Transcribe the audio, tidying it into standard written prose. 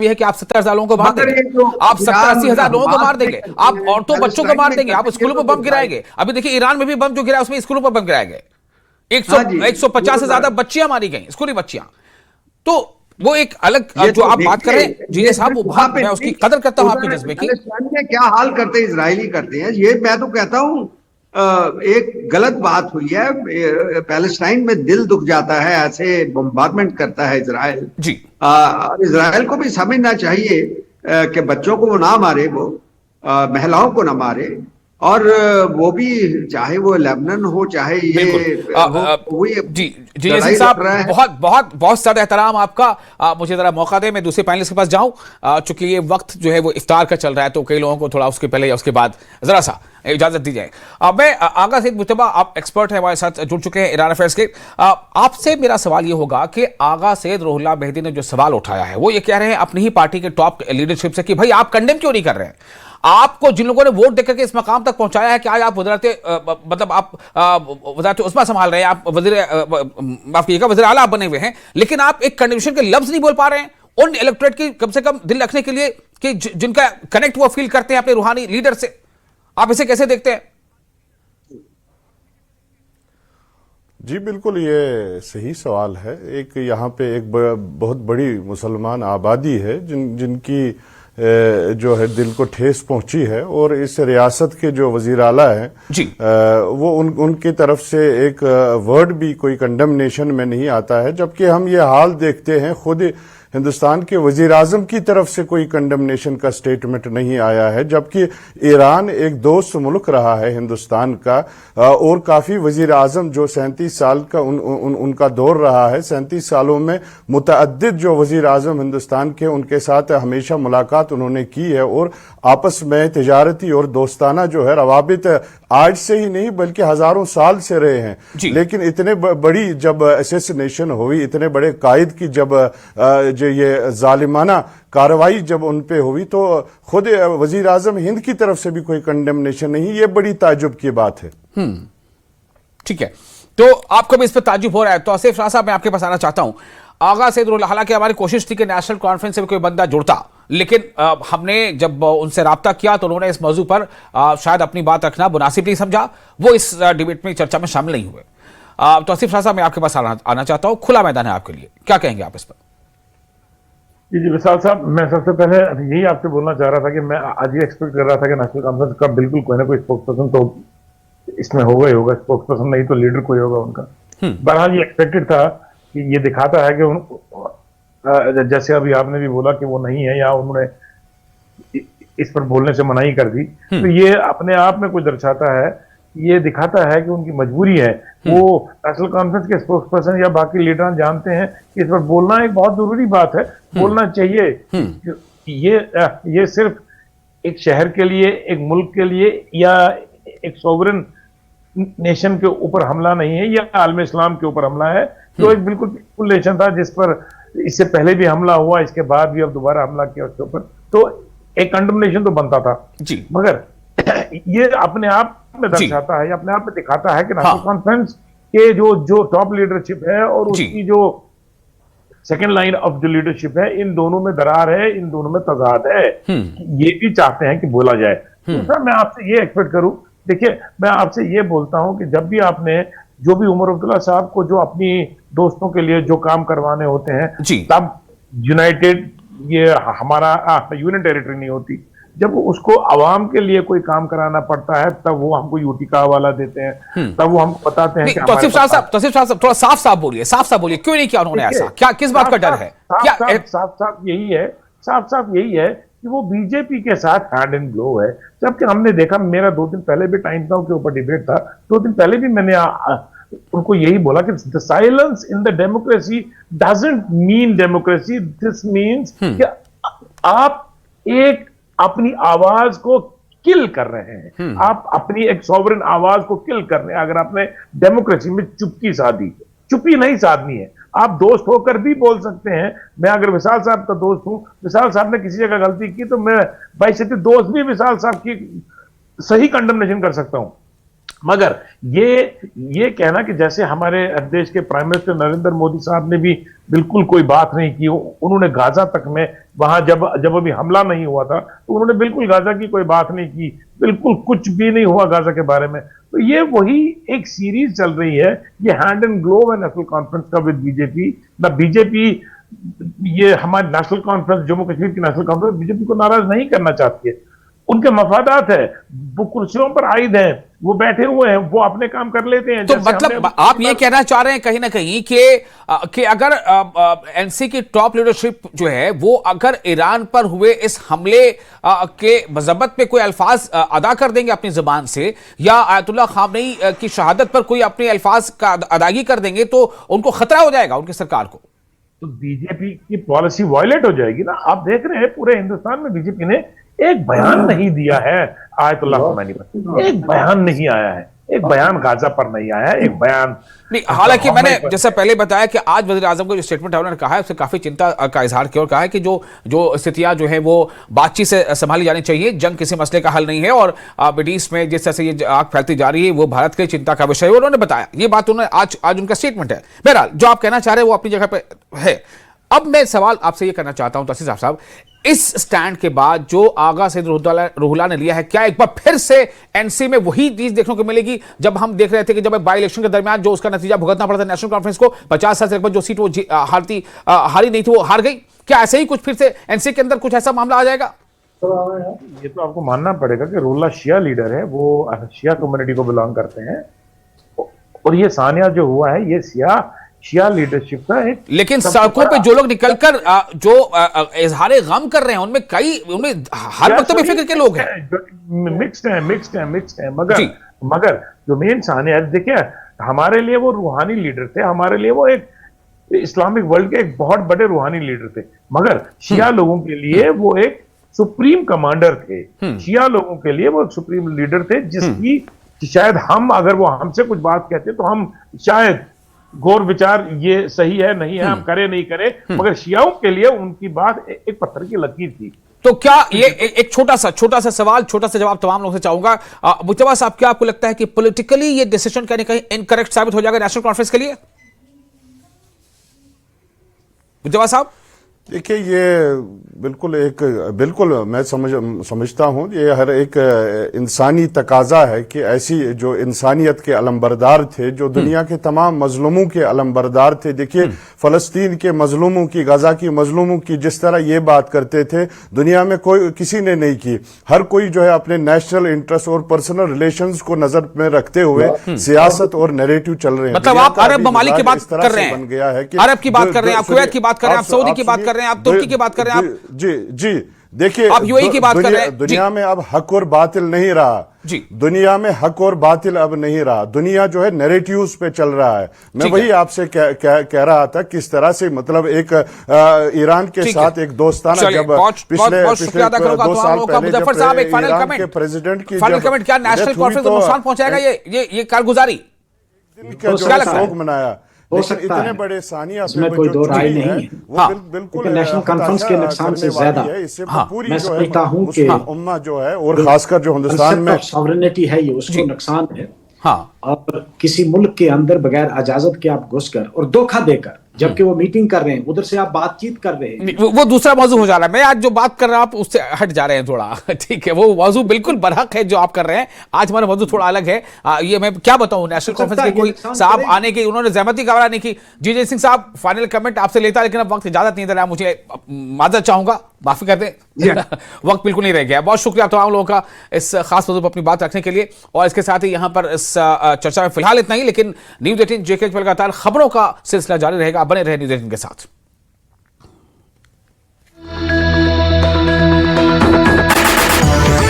है कि आप 70,000 लोगों को मार देंगे, आप 70-80,000 लोगों को मार देंगे, आप औरतों बच्चों को मार देंगे, आप स्कूलों पर बम गिराएंगे। अभी देखिए ईरान में भी बम जो गिरा उसमें स्कूलों पर बम गिराए गए, 150 से ज्यादा बच्चियां मारी गई, स्कूली बच्चियां। तो वो एक अलग जो आप बात कर रहे हैं जीजे साहब, वो बहुत मैं उसकी कदर करता हूं आपके जज्बे की। में क्या हाल करते इजरायली करते हैं, ये मैं तो कहता हूं एक गलत बात हुई है। पैलेस्टाइन में दिल दुख जाता है, ऐसे बम्बार्डमेंट करता है इजराइल जी। इजराइल को भी समझना चाहिए कि बच्चों को वो ना मारे, वो महिलाओं को ना मारे, और वो भी चाहे वो लेबनान हो चाहे ये हो, जी जी सिंह साहब, बहुत बहुत बहुत ज्यादा एहतराम आपका। मुझे जरा मौका दे, मैं दूसरे पैनलिस्ट के पास जाऊं, चूंकि ये वक्त जो है वो इफ्तार का चल रहा है, तो कई लोगों को थोड़ा उसके पहले या उसके बाद जरा सा इजाजत दी जाए। मैं आगा सईद मुज्तबा, आप एक्सपर्ट हैं, हमारे साथ जुड़ चुके हैं ईरान अफेयर्स के। आपसे मेरा सवाल ये होगा कि आगा सैयद रूहुल्लाह मेहदी ने जो सवाल उठाया है वो ये कह रहे हैं अपनी ही पार्टी के टॉप लीडरशिप से कि भाई आप कंडेम क्यों नहीं कर रहे हैं? आपको जिन लोगों ने वोट देकर के इस मकाम तक पहुंचाया है कि आज आप मतलब आप वज़ारत उस्मा संभाल रहे हैं, आप वज़ीर आला बने हुए हैं, लेकिन आप एक कंडीशन के लफ्ज नहीं बोल पा रहे हैं उन इलेक्टोरेट की कम से कम दिल रखने के लिए कि जिनका कनेक्ट वो फील करते हैं अपने रूहानी लीडर से। आप इसे कैसे देखते हैं? जी बिल्कुल, ये सही सवाल है। एक यहाँ पे एक बहुत बड़ी मुसलमान आबादी है जिनकी जो है दिल को ठेस पहुंची है, और इस रियासत के जो वजीर आला हैं वो उनकी तरफ से एक वर्ड भी कोई कंडेमनेशन में नहीं आता है, जबकि हम ये हाल देखते हैं खुद हिंदुस्तान के वजीर आजम की तरफ से कोई कंडेमनेशन का स्टेटमेंट नहीं आया है, जबकि ईरान एक दोस्त मुल्क रहा है हिंदुस्तान का, और काफी वजीर आजम जो 37 साल का उनका दौर रहा है, 37 सालों में मुतअद्दिद जो वजीर आजम हिंदुस्तान के उनके साथ हमेशा मुलाकात उन्होंने की है, और आपस में तिजारती और दोस्ताना जो है रवाबित आज से ही नहीं बल्कि हजारों साल से रहे हैं। लेकिन इतने बड़ी जब असैसिनेशन हुई, इतने बड़े कायद की जब जो ये जालिमाना कार्रवाई जब उन पे हुई, तो खुद वजीर आजम हिंद की तरफ से भी कोई कंडेमनेशन नहीं, ये बड़ी ताज्जुब की बात है। ठीक है, तो आपको भी इस पर ताज्जुब हो रहा है। तो आसिफ शाह साहब, मैं आपके पास आना चाहता हूं। आगा सैयद रूहुल्लाह, हालांकि हमारी कोशिश थी कि नेशनल कॉन्फ्रेंस से भी कोई बंदा जुड़ता, लेकिन हमने जब उनसे राब्ता किया तो उन्होंने इस मौजू पर शायद अपनी बात रखना मुनासिब नहीं समझा, वो इस डिबेट में चर्चा में शामिल नहीं हुए। तो आसिफ शाह साहब, मैं आपके पास आना चाहता हूं, खुला मैदान है आपके लिए, क्या कहेंगे आप इस पर? जी विशाल साहब, मैं सबसे पहले यही आपसे बोलना चाह रहा था कि मैं आज ये एक्सपेक्ट कर रहा था कि नेशनल कॉन्फ्रेंस का बिल्कुल कोई ना कोई स्पोक्सपर्सन तो इसमें होगा ही होगा, स्पोक्सपर्सन नहीं तो लीडर कोई होगा उनका। बहरहाल ये एक्सपेक्टेड था कि ये दिखाता है कि जैसे अभी आपने भी बोला कि वो नहीं है या उन्होंने इस पर बोलने से मनाही कर दी, तो ये अपने आप में कुछ दर्शाता है, ये दिखाता है कि उनकी मजबूरी है। वो नेशनल कॉन्फ्रेंस के स्पोक्सपर्सन या बाकी लीडर जानते हैं कि इस पर बोलना एक बहुत जरूरी बात है, बोलना चाहिए। ये सिर्फ एक शहर के लिए, एक मुल्क के लिए या एक सोवरेन नेशन के ऊपर हमला नहीं है, या आलम इस्लाम के ऊपर हमला है, जो एक बिल्कुल पीसफुल नेशन था जिस पर इससे पहले भी हमला हुआ, इसके बाद भी अब दोबारा हमला किया उसके ऊपर, तो एक कंडेमनेशन तो बनता था जी। मगर ये अपने आप में दर्शाता है, अपने आप में दिखाता है कि नेशनल कॉन्फ्रेंस के जो टॉप लीडरशिप है और उसकी जो सेकेंड लाइन ऑफ जो लीडरशिप है, इन दोनों में दरार है, इन दोनों में तजाद है। ये भी चाहते हैं कि बोला जाए। दूसरा, मैं आपसे ये एक्सपेक्ट करूं, देखिए मैं आपसे ये बोलता हूं कि जब भी आपने जो भी उमर अब्दुल्ला साहब को जो अपनी दोस्तों के लिए जो काम करवाने होते हैं, तब यूनाइटेड ये हमारा यूनियन टेरिटरी नहीं होती, जब उसको आवाम के लिए कोई काम कराना पड़ता है तब वो हमको यूटी का हवाला देते हैं, तब वो हमको बताते हैं कि तौसीफ साहब थोड़ा साफ बोलिए, क्यों नहीं किया उन्होंने ऐसा? क्या किस बात का डर है? साफ यही है कि वो बीजेपी के साथ हैंड इन ग्लो है। जबकि हमने देखा, मेरा 2 दिन पहले भी टाइम्स नाउ के ऊपर डिबेट था, 2 दिन पहले भी मैंने उनको यही बोला कि the silence in the democracy doesn't mean democracy, this means कि आप एक अपनी आवाज को किल कर रहे हैं, आप अपनी एक सॉवरेन आवाज को किल कर रहे हैं। अगर आपने डेमोक्रेसी में चुप्पी नहीं साधनी है, आप दोस्त होकर भी बोल सकते हैं। मैं अगर विशाल साहब का दोस्त हूं, विशाल साहब ने किसी जगह गलती की तो मैं बाइसेटी दोस्त भी विशाल साहब की सही कंडेमनेशन कर सकता हूं। मगर ये कहना कि जैसे हमारे देश के प्राइम मिनिस्टर नरेंद्र मोदी साहब ने भी बिल्कुल कोई बात नहीं की, उन्होंने गाजा तक में वहां जब अभी हमला नहीं हुआ था तो उन्होंने बिल्कुल गाजा की कोई बात नहीं की, बिल्कुल कुछ भी नहीं हुआ गाजा के बारे में। तो ये वही एक सीरीज चल रही है, ये हैंड एंड ग्लोव है नेशनल कॉन्फ्रेंस का विद बीजेपी। ना बीजेपी ये हमारी नेशनल कॉन्फ्रेंस, जम्मू कश्मीर की नेशनल कॉन्फ्रेंस बीजेपी को नाराज नहीं करना चाहती है, उनके मफादात है, वो कुर्सियों पर आयद हैं, वो बैठे हुए हैं, वो अपने काम कर लेते हैं। तो मतलब आप ये कहना चाह रहे हैं कहीं ना कहीं कि अगर एनसी की टॉप लीडरशिप जो है वो अगर ईरान पर हुए इस हमले के मजम्मत पे कोई अल्फाज अदा कर देंगे अपनी जुबान से, या आयतुल्लाह खामनेई की शहादत पर कोई अपने अल्फाज का अदायगी कर देंगे, तो उनको खतरा हो जाएगा उनकी सरकार को। तो बीजेपी की पॉलिसी वायलेट हो जाएगी ना। आप देख रहे हैं पूरे हिंदुस्तान में बीजेपी ने एक बयान नहीं दिया है आयतुल्लाह खमैनी पर, एक बयान नहीं आया है, एक बयान गाजा पर नहीं आया है, एक बयान नहीं। हालांकि मैंने जैसा पहले बताया कि आज वज़ीर आज़म को जो स्टेटमेंट है उन्होंने कहा है, उससे काफी चिंता का इजहार किया और कहा है कि जो स्थितियां जो है वो बातचीत से संभाली जानी चाहिए, जंग किसी मसले का हल नहीं है, और मिडिल ईस्ट में जिस तरह से ये आग फैलती जा रही है वो भारत के चिंता का विषय है। उन्होंने बताया ये बात, उन्होंने आज उनका स्टेटमेंट है। बहरहाल जो आप कहना चाह रहे हैं वो अपनी जगह पर है। अब मैं सवाल आपसे ये करना चाहता हूं तहसील साहब, इस स्टैंड के बाद जो आगा सैयद रूहुल्लाह ने लिया है, क्या एक बार फिर से एनसी में वही चीज देखने को मिलेगी जब हम देख रहे थे कि जब बाई इलेक्शन के दरमियान जो उसका नतीजा भुगतना पड़ा था नेशनल कॉन्फ्रेंस को, 50 साल से लगभग जो सीट वो हारी नहीं थी वो हार गई, क्या ऐसे ही कुछ फिर से एनसी के अंदर कुछ ऐसा मामला आ जाएगा? ये तो आपको मानना पड़ेगा कि रूहुल्लाह शिया लीडर है, वो शिया कम्युनिटी को बिलोंग करते हैं, और ये सानिया जो हुआ है ये शिया लीडरशिप का है। लेकिन सड़कों पे जो लोग निकलकर जो इजहार गम कर रहे हैं उनमें हर मकतब फिक्र के लोग हैं, मिक्स्ड है। मगर जो मेन सानिया, देखिए हमारे लिए वो रूहानी लीडर थे, हमारे लिए वो एक इस्लामिक वर्ल्ड के एक बहुत बड़े रूहानी लीडर थे, मगर शिया लोगों के लिए वो एक सुप्रीम कमांडर थे। शिया लोगों के लिए वो एक सुप्रीम लीडर थे, जिसकी शायद हम, अगर वो हमसे कुछ बात कहते तो हम शायद गौर विचार ये सही है नहीं है हम करे नहीं करे, मगर शियाओं के लिए उनकी बात एक पत्थर की लकीर थी। तो क्या ये एक छोटा सा सवाल, छोटा सा जवाब तमाम लोगों से चाहूंगा। मुज्तबा साहब, क्या आपको लगता है कि पॉलिटिकली ये डिसीजन कहीं कहीं इनकरेक्ट साबित हो जाएगा नेशनल कॉन्फ्रेंस के लिए? मुज्तबा साहब, देखिए ये बिल्कुल मैं समझता हूं, ये हर एक इंसानी तकाजा है कि ऐसी जो इंसानियत के अलमबरदार थे, जो दुनिया के तमाम मजलूमों के अलमबरदार थे। देखिए फलस्तीन के मजलूमों की, गाजा की मजलूमों की जिस तरह ये बात करते थे, दुनिया में किसी ने नहीं की। हर कोई जो है अपने नेशनल इंटरेस्ट और पर्सनल रिलेशंस को नजर में रखते हुए सियासत और नैरेटिव चल रहे हैं। मतलब आप अरब ममालिक की बात कर रहे हैं, बन गया है कि अरब की बात कर रहे हैं, आप कुवैत की बात कर रहे हैं, आप सऊदी की बात कर रहे हैं, आप तुर्की की बात कर रहे हैं, आप जी देखिए आप यूएई की बात कर रहे हैं। दुनिया में अब हक और बातिल नहीं रहा जी, दुनिया में हक और बातिल अब नहीं रहा, दुनिया जो है नैरेटिव्स पे चल रहा है। मैं वही आपसे कह रहा था किस तरह से, मतलब एक ईरान के साथ एक दोस्ताना, जब पिछले 2 साल पहले जब ईरान के प्रेसिडेंट की फाइनल कमेंट, क्या नेशनल कॉन्फ्रेंस को नुकसान पहुंचाएगा ये कारगुजारी का जो शोक मनाया? हो सकता इतने है, बड़े सानिया इसमें कोई दो राय नहीं है। हाँ, बिल्कुल नेशनल कॉन्फ्रेंस के नुकसान से ज्यादा पूरी मैं जो समझता हूं कि उम्मा जो है, और खासकर जो हिंदुस्तान में सॉवरेनिटी है, ये उसको नुकसान है। हाँ, और किसी मुल्क के अंदर बगैर इजाजत के आप घुसकर और धोखा देकर, जबकि वो मीटिंग कर रहे हैं, उधर से आप बातचीत कर रहे हैं, वो दूसरा मौजू हो जा रहा है। मैं आज जो बात कर रहा हूं आप उससे हट जा रहे हैं थोड़ा, ठीक है? वो मौजू बिल्कुल बरहक है जो आप कर रहे हैं। आज हमारा मौजू थोड़ा अलग है। ये मैं क्या बताऊं, नेशनल कॉन्फ्रेंस के कोई साहब आने की उन्होंने जहमती का नहीं की। जी सिंह साहब, फाइनल कमेंट आपसे लेता, लेकिन अब वक्त इजाजत नहीं दे रहा, मुझे माजरत चाहूंगा, माफी कर दें, वक्त बिल्कुल नहीं रह गया। बहुत शुक्रिया तमाम लोगों का इस खास मौजू पर अपनी बात रखने के लिए। और इसके साथ ही यहाँ पर इस चर्चा में फिलहाल इतना ही, लेकिन न्यूज़ 18 JK लगातार खबरों का सिलसिला जारी रहेगा। बने रहे न्यूज़ 18 के साथ।